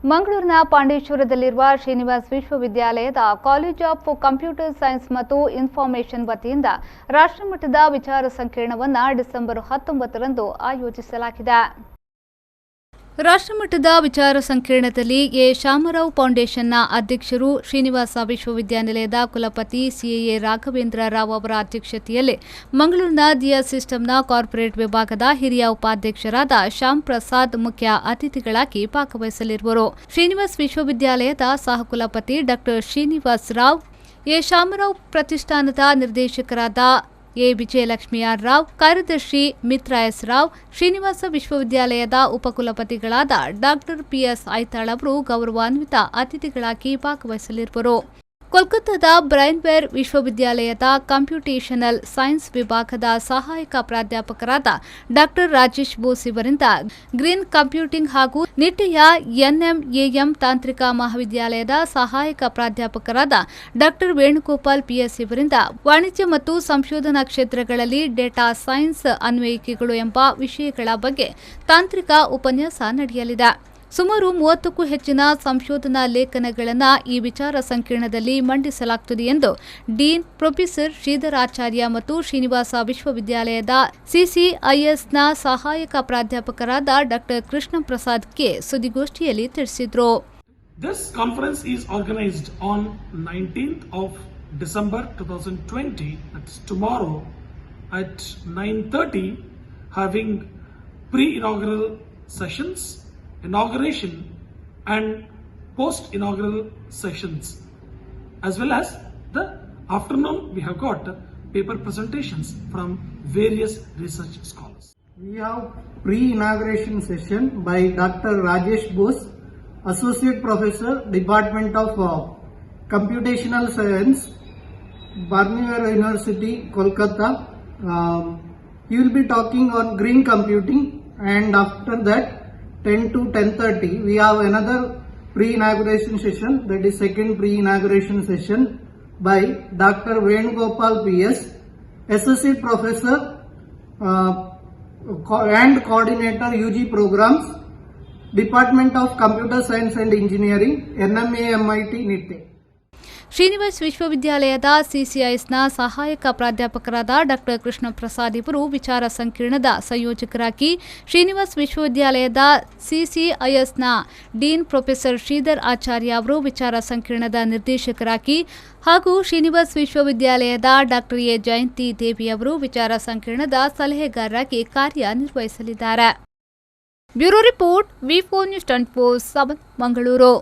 ಮಂಗಳೂರಿನ ಪಾಂಡೇಶ್ವರದಲ್ಲಿರುವ ಶ್ರೀನಿವಾಸ್ ವಿಶ್ವವಿದ್ಯಾಲಯದ college of computer science ಮತ್ತು ಇನ್ಫಾರ್ಮೇಷನ್ ವತಿಯಿಂದ ರಾಷ್ಟ್ರಮಟ್ಟದ ವಿಚಾರ ಸಂಕಿರಣವನ್ನು ಡಿಸೆಂಬರ್ 19ರಂದು ಆಯೋಜಿಸಲಾಗಿದೆ. ರಾಷ್ಟ್ರಮಟ್ಟದ ವಿಚಾರ ಸಂಕಿರಣದಲ್ಲಿ ಎ ಶಾಮರಾವ್ ಫೌಂಡೇಶನ್ನ ಅಧ್ಯಕ್ಷರು, ಶ್ರೀನಿವಾಸ ವಿಶ್ವವಿದ್ಯಾನಿಲಯದ ಕುಲಪತಿ ಸಿಎ ರಾಘವೇಂದ್ರ ರಾವ್ ಅವರ ಅಧ್ಯಕ್ಷತೆಯಲ್ಲಿ ಮಂಗಳೂರಿನ ದಿಯಾ ಸಿಸ್ಟಮ್ನ ಕಾರ್ಪೊರೇಟ್ ವಿಭಾಗದ ಹಿರಿಯ ಉಪಾಧ್ಯಕ್ಷರಾದ ಶ್ಯಾಮ್ ಪ್ರಸಾದ್ ಮುಖ್ಯ ಅತಿಥಿಗಳಾಗಿ ಭಾಗವಹಿಸಲಿರುವರು. ಶ್ರೀನಿವಾಸ್ ವಿಶ್ವವಿದ್ಯಾಲಯದ ಸಹಕುಲಪತಿ ಡಾ ಶ್ರೀನಿವಾಸ್ ರಾವ್, ಎ ಶಾಮರಾವ್ ಪ್ರತಿಷ್ಠಾನದ ನಿರ್ದೇಶಕರಾದ ಎ ವಿಜಯಲಕ್ಷ್ಮಿ ಆರ್ ರಾವ್, ಕಾರ್ಯದರ್ಶಿ ಮಿತ್ರ ಎಸ್ ರಾವ್, ಶ್ರೀನಿವಾಸ ವಿಶ್ವವಿದ್ಯಾಲಯದ ಉಪಕುಲಪತಿಗಳಾದ ಡಾ ಪಿಎಸ್ ಐತಾಳ್ ಅವರು ಗೌರವಾನ್ವಿತ ಅತಿಥಿಗಳಾಗಿ ಭಾಗವಹಿಸಲಿರುವರು. ಕೋಲ್ಕತ್ತಾದ ಬ್ರೈನ್ವೇರ್ ವಿಶ್ವವಿದ್ಯಾಲಯದ ಕಂಪ್ಯೂಟೇಷನಲ್ ಸೈನ್ಸ್ ವಿಭಾಗದ ಸಹಾಯಕ ಪ್ರಾಧ್ಯಾಪಕರಾದ ಡಾ ರಾಜೇಶ್ ಬೋಸ್ ಇವರಿಂದ ಗ್ರೀನ್ ಕಂಪ್ಯೂಟಿಂಗ್ ಹಾಗೂ ನಿಟ್ಟೆಯ ಎನ್ಎಂಎಎಂ ತಾಂತ್ರಿಕ ಮಹಾವಿದ್ಯಾಲಯದ ಸಹಾಯಕ ಪ್ರಾಧ್ಯಾಪಕರಾದ ಡಾ ವೇಣುಗೋಪಾಲ್ ಪಿಎಸ್ ಇವರಿಂದ ವಾಣಿಜ್ಯ ಮತ್ತು ಸಂಶೋಧನಾ ಕ್ಷೇತ್ರಗಳಲ್ಲಿ ಡೇಟಾ ಸೈನ್ಸ್ ಅನ್ವಯಿಕೆಗಳು ಎಂಬ ವಿಷಯಗಳ ಬಗ್ಗೆ ತಾಂತ್ರಿಕ ಉಪನ್ಯಾಸ ನಡೆಯಲಿದೆ. ಸುಮಾರು 30ಕ್ಕೂ ಹೆಚ್ಚಿನ ಸಂಶೋಧನಾ ಲೇಖನಗಳನ್ನು ಈ ವಿಚಾರ ಸಂಕಿರಣದಲ್ಲಿ ಮಂಡಿಸಲಾಗುತ್ತದೆ ಎಂದು ಡೀನ್ ಪ್ರೊಫೆಸರ್ ಶ್ರೀಧರ್ ಆಚಾರ್ಯ ಮತ್ತು ಶ್ರೀನಿವಾಸ ವಿಶ್ವವಿದ್ಯಾಲಯದ ಸಿಸಿಐಎಸ್ನ ಸಹಾಯಕ ಪ್ರಾಧ್ಯಾಪಕರಾದ ಡಾ ಕೃಷ್ಣ ಪ್ರಸಾದ್ ಕೆ ಸುದ್ದಿಗೋಷ್ಠಿಯಲ್ಲಿ ತಿಳಿಸಿದರು. This conference is organized on 19th of December 2020, that's tomorrow at 9:30, having pre-inaugural sessions, inauguration and post-inaugural sessions, as well as the afternoon we have got paper presentations from various research scholars. We have pre-inauguration session by Dr. Rajesh Bose, Associate Professor, Department of Computational Science, Brainyard University, Kolkata. He will be talking on green computing, and after that 10 to 10:30 we have another pre-inauguration session, that is second pre-inauguration session by Dr. Venugopal PS, Associate Professor and Coordinator UG Programs, Department of Computer Science and Engineering, NMAMIT NITTE. Srinivas ವಿಶ್ವವಿದ್ಯಾಲಯದ ಸಿಸಿಐಎಸ್ನ ಸಹಾಯಕ ಪ್ರಾಧ್ಯಾಪಕರಾದ ಡಾ ಕೃಷ್ಣ ಪ್ರಸಾದ್ ಇವರು ವಿಚಾರ ಸಂಕಿರಣದ ಸಂಯೋಜಕರಾಗಿ, ಶ್ರೀನಿವಾಸ್ ವಿಶ್ವವಿದ್ಯಾಲಯದ ಸಿಸಿಐಎಸ್ನ dean professor Sridhar ಆಚಾರ್ಯ ಅವರು ವಿಚಾರ ಸಂಕಿರಣದ ನಿರ್ದೇಶಕರಾಗಿ ಹಾಗೂ ಶ್ರೀನಿವಾಸ್ ವಿಶ್ವವಿದ್ಯಾಲಯದ ಡಾ ಎ ಜಯಂತಿ ದೇವಿ ಅವರು ವಿಚಾರ ಸಂಕಿರಣದ ಸಲಹೆಗಾರರಾಗಿ ಕಾರ್ಯನಿರ್ವಹಿಸಲಿದ್ದಾರೆ. Bureau report V4 news 24/7 Mangaluru.